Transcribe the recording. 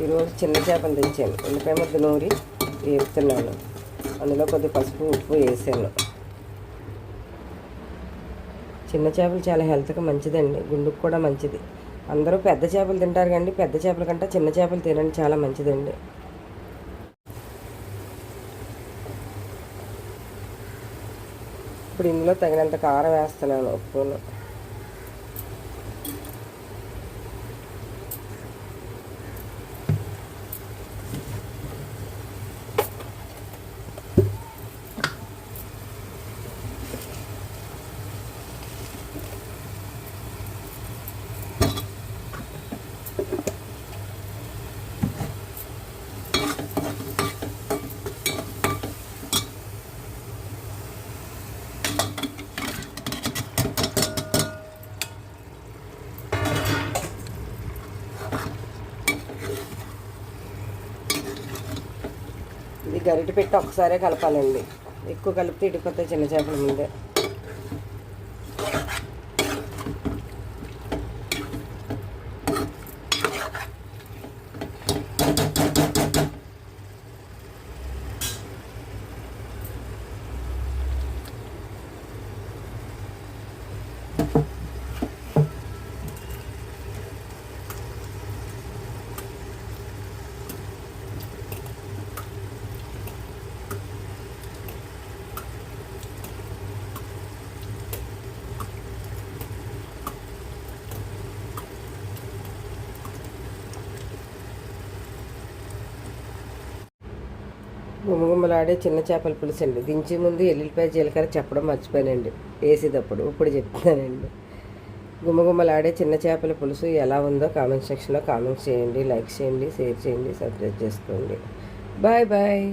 ఈరోజు చిన్న చేపలు తెచ్చాను. ఉల్లిపాయ ముద్ద నూరి వేపుతున్నాను. అందులో కొద్ది పసుపు ఉప్పు వేసాను. చిన్న చేపలు చాలా హెల్త్కి మంచిదండి, గుండుకు కూడా మంచిది. అందరూ పెద్ద చేపలు తింటారు కానీ పెద్ద చేపల కంటే చిన్న చేపలు తినండి, చాలా మంచిదండి. ఇప్పుడు ఇందులో తగినంత కారం వేస్తున్నాను, ఉప్పును. ఇది గరిటె పెట్టి ఒకసారే కలపాలండి, ఎక్కువ కలిపితే ఇడిపోతాయి చిన్న చేపల ముందే. గుమగుమలాడే చిన్న చేపల పులుసు అండి. దించే ముందు ఎల్లుల్లిపాయ జీలకర్ర చెప్పడం మర్చిపోయానండి, వేసేటప్పుడు. ఇప్పుడు చెప్తానండి. గుమగుమలాడే చిన్న చేపల పులుసు ఎలా ఉందో కామెంట్ సెక్షన్లో కామెంట్స్ చేయండి, లైక్ చేయండి, షేర్ చేయండి, సబ్స్క్రైబ్ చేసుకోండి. Bye bye.